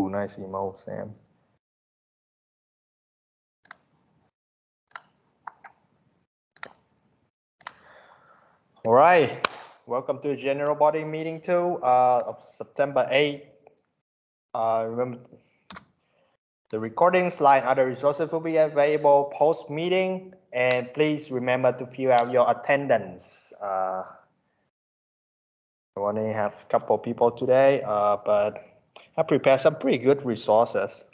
Ooh, nice emo, Sam. All right, welcome to General Body Meeting 2 of September 8th. Remember, the recording slide and other resources will be available post-meeting, and please remember to fill out your attendance. I only have a couple of people today, but I prepared some pretty good resources.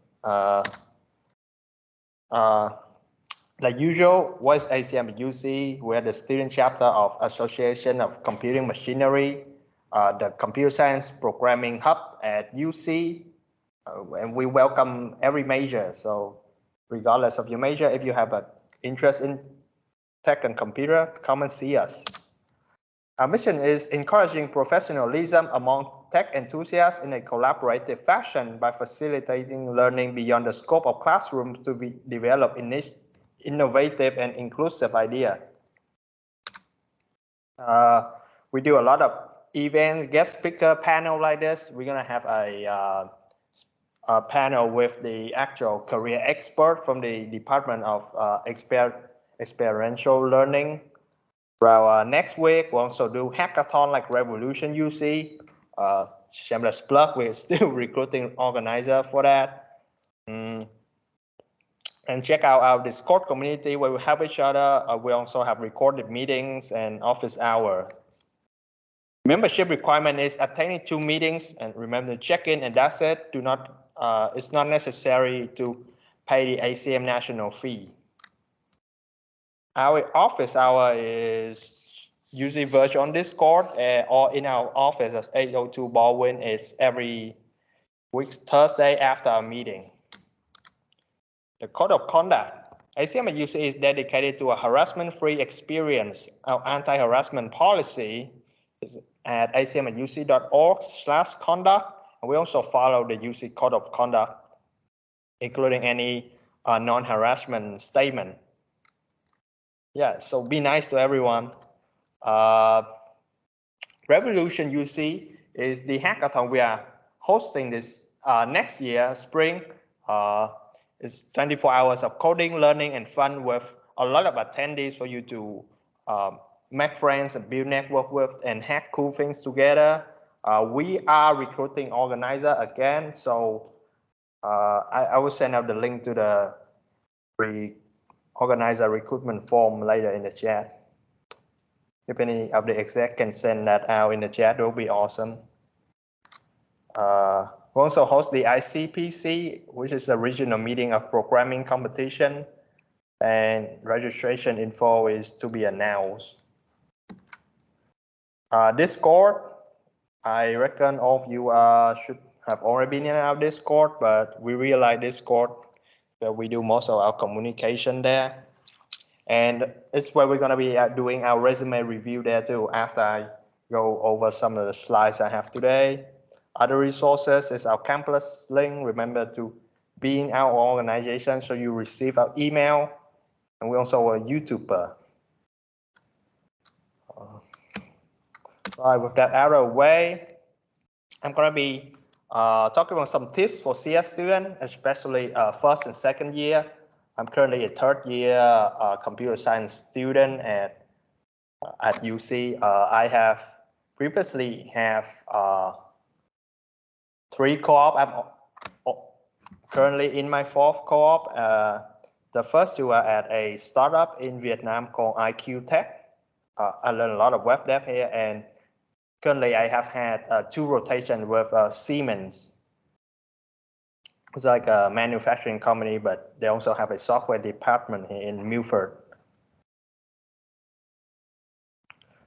Like usual, what's ACM UC? We're the student chapter of Association of Computing Machinery, the Computer Science Programming Hub at UC, and we welcome every major. So regardless of your major, if you have an interest in tech and computer, come and see us. Our mission is encouraging professionalism among tech enthusiasts in a collaborative fashion by facilitating learning beyond the scope of classrooms to be developed innovative and inclusive idea. We do a lot of events, guest speaker panel like this. We're gonna have a panel with the actual career expert from the Department of Experiential Learning. Well, next week we'll also do hackathon like Revolution UC. Shameless plug, we're still recruiting organizer for that. And check out our Discord community where we help each other. We also have recorded meetings and office hours. Membership requirement is attending 2 meetings, and remember to check in, and that's it. It's not necessary to pay the ACM national fee. Our office hour is usually virtual on Discord or in our office at 802 Baldwin. It's every week Thursday after our meeting. The code of conduct. ACM UC is dedicated to a harassment-free experience. Our anti-harassment policy is at acmuc.org/conduct, and we also follow the UC code of conduct, including any non-harassment statement. Yeah, so be nice to everyone. Revolution UC is the hackathon we are hosting this next year, spring. It's 24 hours of coding, learning, and fun with a lot of attendees for you to make friends and build network with and hack cool things together. We are recruiting organizer again, so I will send out the link to the organizer recruitment form later in the chat. If any of the exec can send that out in the chat, it will be awesome. We also host the ICPC, which is a regional meeting of programming competition, and registration info is to be announced. Discord, I reckon all of you should have already been in our Discord, but we really like Discord, where we do most of our communication there. And it's where we're going to be doing our resume review there too, after I go over some of the slides I have today. Other resources is our campus link. Remember to be in our organization so you receive our email. And we also are a YouTuber. All right, with that out of the way, I'm going to be talking about some tips for CS students, especially first and second year. I'm currently a third year computer science student at UC. I have previously have 3 co-op. I'm currently in my 4th co-op. The first 2 are at a startup in Vietnam called IQ Tech. I learned a lot of web dev here, and currently I have had 2 rotations with Siemens. It's like a manufacturing company, but they also have a software department here in Milford.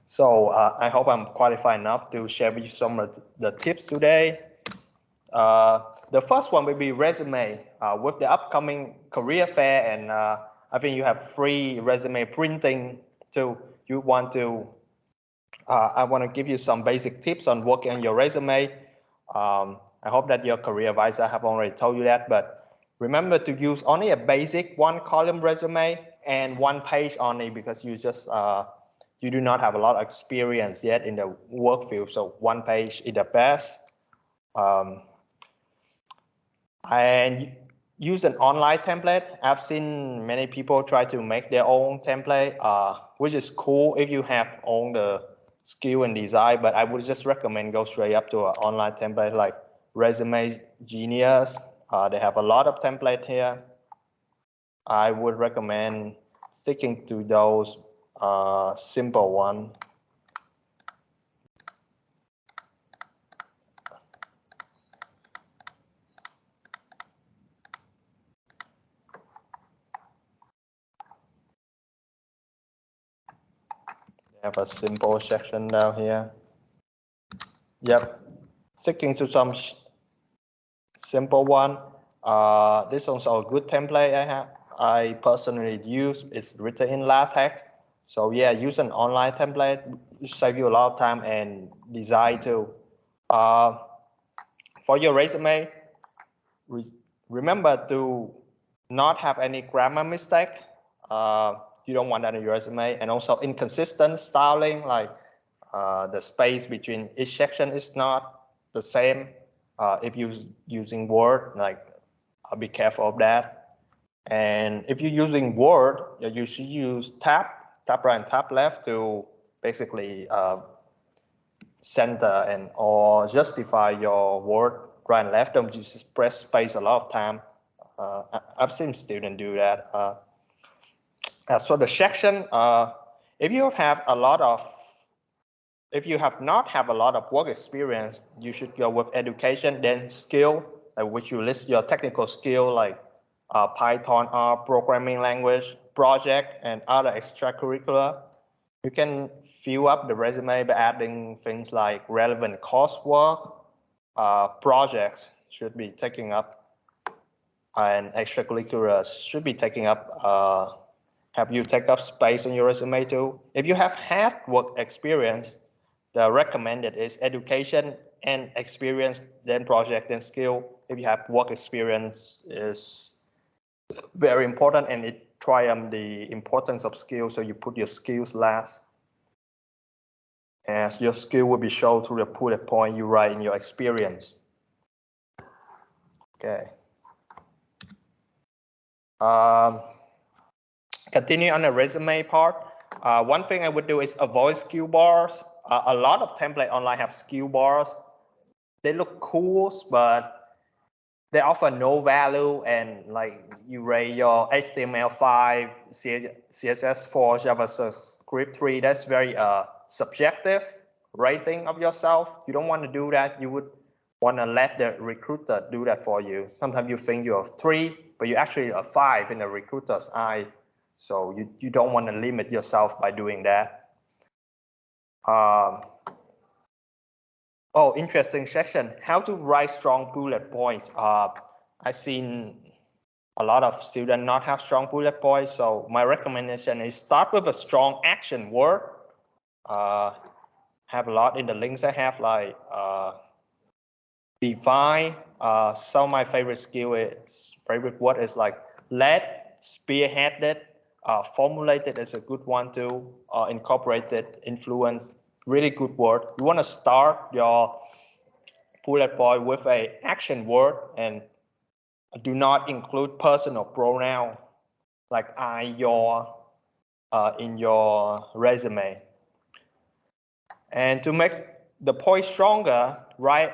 So I hope I'm qualified enough to share with you some of the tips today. The first one will be resume. With the upcoming career fair, and I think you have free resume printing too. You want to, I want to give you some basic tips on working on your resume. I hope that your career advisor have already told you that, but remember to use only a basic 1-column resume and 1 page only, because you just you do not have a lot of experience yet in the work field. So 1 page is the best. And use an online template. I've seen many people try to make their own template, which is cool if you have own the skill and design, but I would just recommend go straight up to an online template like Resume Genius. They have a lot of template here. I would recommend sticking to those simple one. Have a simple section down here. Yep, sticking to some simple one. This one's a good template I personally use. It's written in LaTeX. So yeah, use an online template, save you a lot of time and design too. For your resume, remember to not have any grammar mistake. You don't want that in your resume, and also inconsistent styling, like the space between each section is not the same. If you're using Word, like be careful of that. And if you're using Word, you should use tab right and tab left to basically center and or justify your word right and left. Don't just press space a lot of time. I've seen students do that. As for the section, if you have not have a lot of work experience, you should go with education, then skill, which you list your technical skill like Python, R, programming language, project, and other extracurricular. You can fill up the resume by adding things like relevant coursework, projects should be taking up, and extracurriculars should be taking up. Have you take up space on your resume too? If you have had work experience, the recommended is education and experience, then project, then skill. If you have work experience, is very important, and it triumphs the importance of skills. So you put your skills last, as your skill will be shown through the bullet point you write in your experience. Okay. Continue on the resume part. One thing I would do is avoid skill bars. A lot of templates online have skill bars. They look cool, but they offer no value, and like you rate your HTML5, CSS4, JavaScript 3, that's very subjective rating of yourself. You don't want to do that. You would want to let the recruiter do that for you. Sometimes you think you're 3, but you actually are 5 in the recruiter's eye. So you don't want to limit yourself by doing that. Oh, interesting section. How to write strong bullet points. I've seen a lot of students not have strong bullet points. So my recommendation is start with a strong action word. Have a lot in the links I have, like define. Some of my favorite word is like led, spearheaded, formulated is a good one too. Incorporated, influence, really good word. You want to start your bullet point with a action word, and do not include personal pronoun like I, your in your resume. And to make the point stronger, write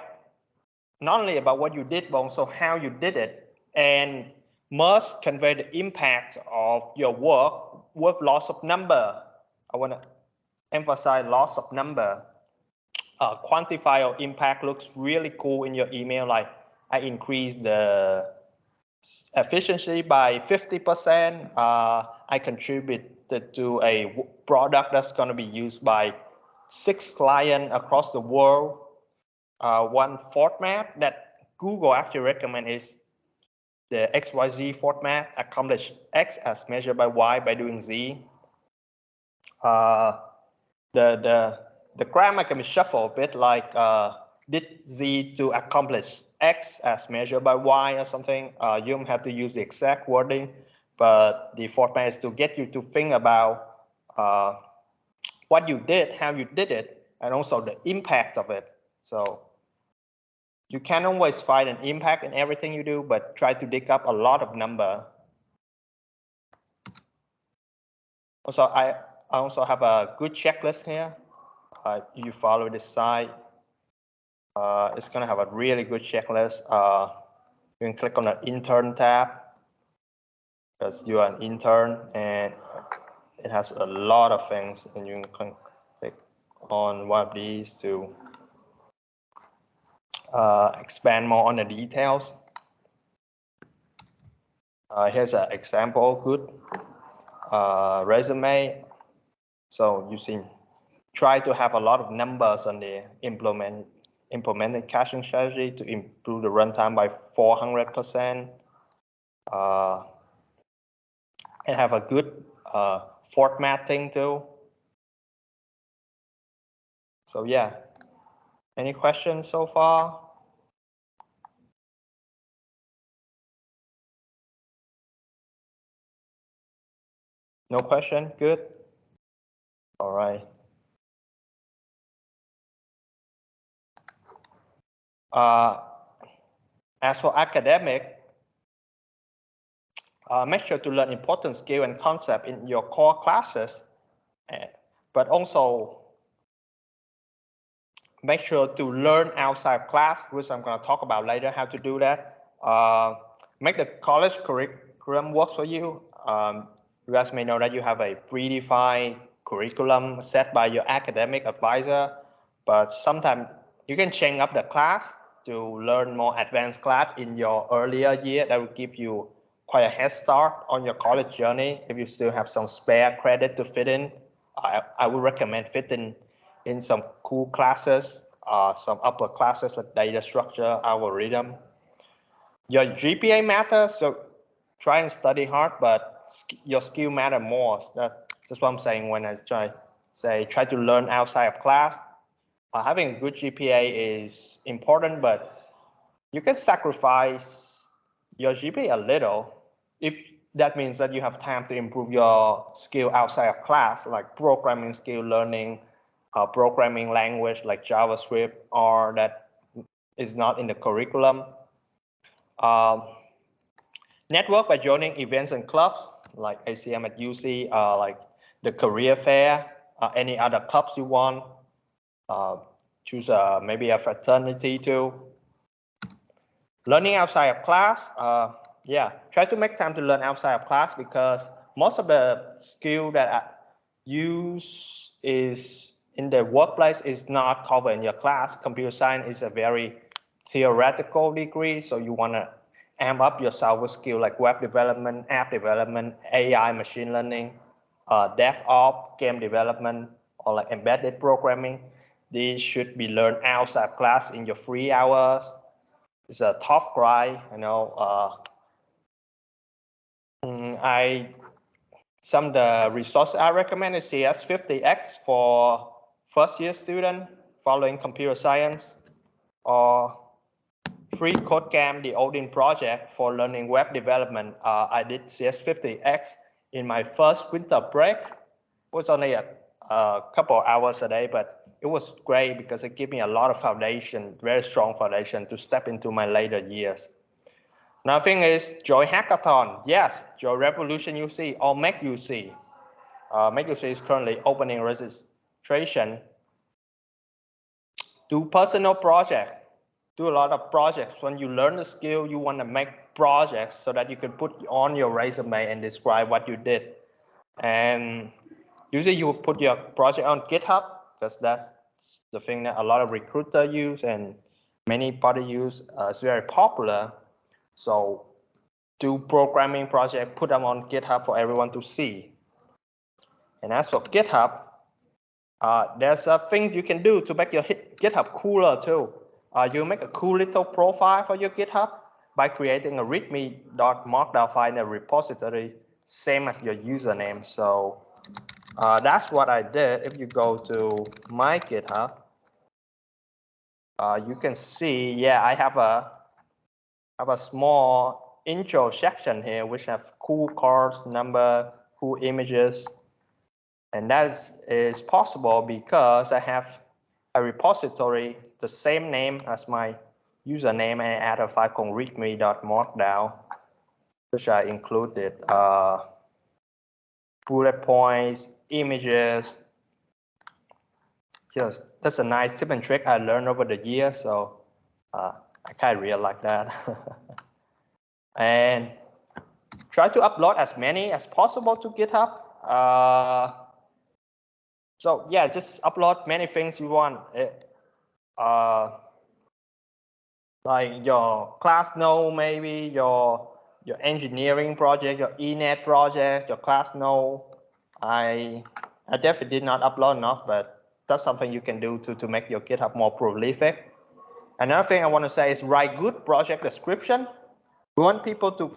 not only about what you did, but also how you did it, and must convey the impact of your work with lots of number. I want to emphasize lots of number. Quantify your impact looks really cool in your email, like I increased the efficiency by 50%. I contributed to a product that's going to be used by 6 clients across the world. One format that Google actually recommend is the XYZ format, accomplish X as measured by Y by doing Z. The grammar can be shuffled a bit, like did Z to accomplish X as measured by Y or something. You don't have to use the exact wording, but the format is to get you to think about what you did, how you did it, and also the impact of it. So You can't always find an impact in everything you do, but try to dig up a lot of number. Also, I also have a good checklist here. You follow this site. It's going to have a really good checklist. You can click on the intern tab because you are an intern, and it has a lot of things, and you can click on one of these to expand more on the details. Here's an example, good resume. So you see, try to have a lot of numbers on the implemented caching strategy to improve the runtime by 400%. And have a good formatting too. So yeah, any questions so far? No question, good. All right. As for academic, make sure to learn important skill and concept in your core classes, but also make sure to learn outside class, which I'm going to talk about later, how to do that. Make the college curriculum work for you. You guys may know that you have a predefined curriculum set by your academic advisor, but sometimes you can change up the class to learn more advanced class in your earlier year. That will give you quite a head start on your college journey. If you still have some spare credit to fit in, I would recommend fitting in some cool classes, some upper classes like data structure, algorithm. Your GPA matters, so try and study hard, but your skill matter more. That's what I'm saying when I try to learn outside of class. Having a good GPA is important, but you can sacrifice your GPA a little if that means that you have time to improve your skill outside of class, like programming skill learning, programming language like JavaScript, or that is not in the curriculum. Network by joining events and clubs like ACM at UC, like the career fair, any other clubs you want. Choose maybe a fraternity too. Learning outside of class, yeah, try to make time to learn outside of class, because most of the skill that I use is in the workplace is not covered in your class. Computer science is a very theoretical degree, so you want to amp up your software skill like web development, app development, AI, machine learning, DevOps, game development, or like embedded programming. These should be learned outside class in your free hours. It's a tough grind, you know. Some of the resources I recommend is CS50X for first year student following computer science, or Free Code Camp, the Odin project for learning web development. I did CS50X in my first winter break. It was only a couple of hours a day, but it was great because it gave me a lot of foundation, very strong foundation to step into my later years. Another thing is join hackathon. Yes, join Revolution UC or Make UC. Make UC is currently opening registration. Do personal project. Do a lot of projects. When you learn the skill, you want to make projects so that you can put on your resume and describe what you did. And usually you will put your project on GitHub, because that's the thing that a lot of recruiters use and many parties use. It's very popular. So do programming project, put them on GitHub for everyone to see. And as for GitHub, there's things you can do to make your GitHub cooler too. You make a cool little profile for your GitHub by creating a readme.markdown file in a repository, same as your username. So that's what I did. If you go to my GitHub, you can see, yeah, I have a small intro section here which have cool cards, number, cool images, and that is possible because I have a repository the same name as my username and add a file called readme.markdown, which I included bullet points, images. Just that's a nice tip and trick I learned over the years, so I kind of really like that. And try to upload as many as possible to GitHub. So yeah, just upload many things you want. Like your class note, maybe your engineering project, your ENET project, your class note. I definitely did not upload enough, but that's something you can do to make your GitHub more prolific. Another thing I want to say is write good project description. We want people to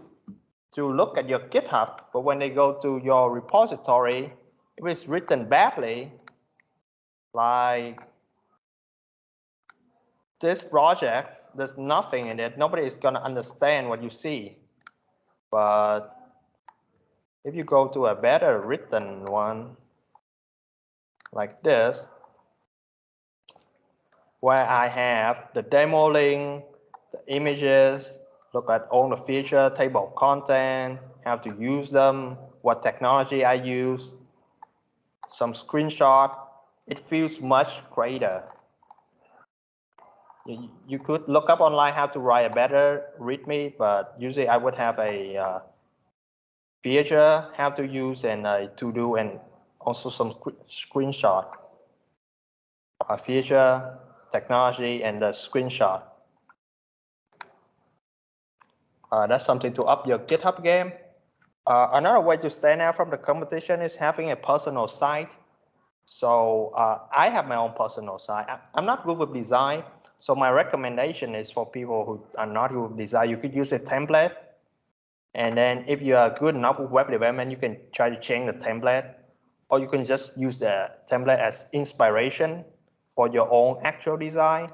look at your GitHub, but when they go to your repository, if it's written badly, like this project, there's nothing in it. Nobody is going to understand what you see. But if you go to a better written one, like this, where I have the demo link, the images, look at all the feature, table of content, how to use them, what technology I use, some screenshot, it feels much greater. You could look up online how to write a better README, but usually I would have a feature, how to use, and a to-do, and also some screenshot. A feature, technology, and the screenshot. That's something to up your GitHub game. Another way to stand out from the competition is having a personal site. So I have my own personal site. I'm not good with design. So my recommendation is for people who are not good with design, you could use a template. And then if you are good enough with web development, you can try to change the template. Or you can just use the template as inspiration for your own actual design.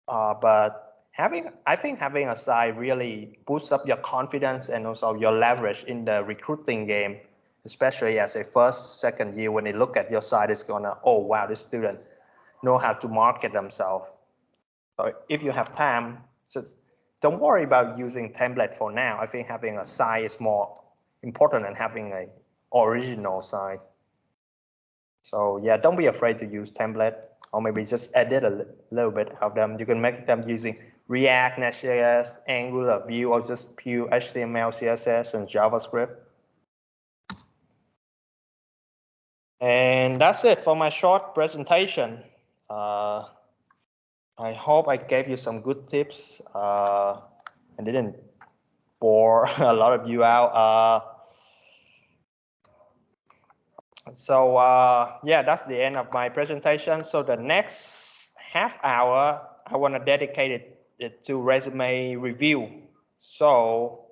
But I think having a site really boosts up your confidence and also your leverage in the recruiting game, especially as a first, second year, when they look at your site, it's gonna, oh wow, this student know how to market themselves. So if you have time, so don't worry about using template for now. I think having a site is more important than having an original site. So yeah, don't be afraid to use template, or maybe just edit a little bit of them. You can make them using React, Next.js, Angular, Vue, or just pure HTML, CSS, and JavaScript. And that's it for my short presentation. I hope I gave you some good tips and didn't bore a lot of you out. So yeah, that's the end of my presentation. So the next half hour, I want to dedicate it to resume review. So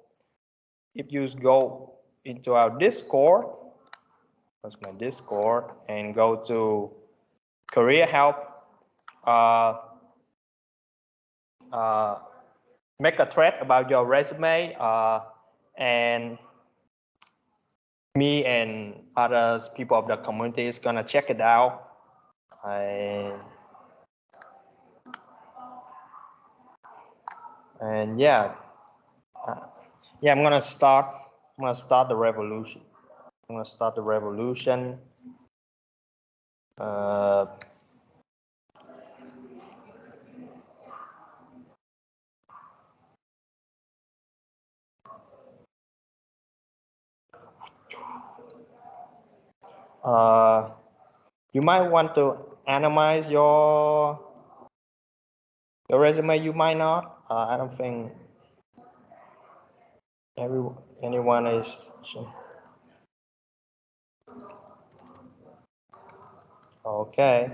if you go into our Discord, that's my Discord, and go to career help, make a thread about your resume, and me and others people of the community is gonna check it out. And yeah, yeah, I'm gonna start the revolution. I'm gonna start the revolution. You might want to anonymize your resume. You might not. I don't think anyone is. Okay.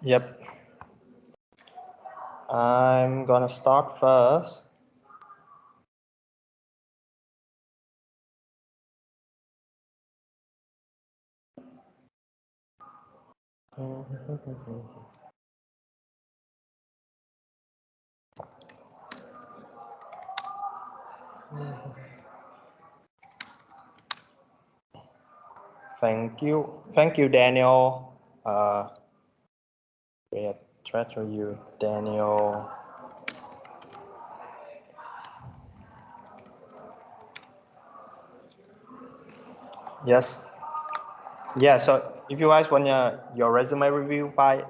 Yep. I'm gonna start first. Thank you, Daniel. Great chat to you, Daniel. Yes. Yeah. So if you guys want your resume review by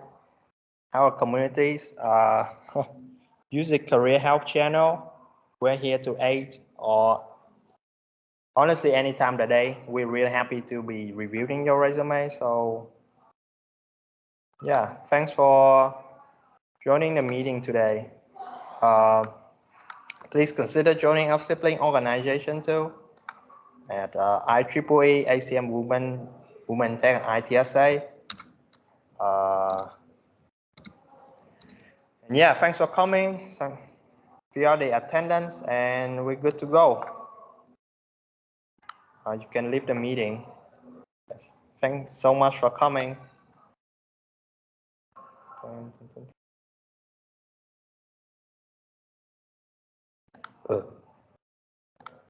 our communities, use the career help channel. We're here to aid, or honestly anytime of the day. We're really happy to be reviewing your resume. So yeah, thanks for joining the meeting today. Please consider joining our sibling organization too at IEEE ACM Women Tech ITSA. And yeah, thanks for coming. So we are the attendance and we're good to go. You can leave the meeting. Yes. Thanks so much for coming.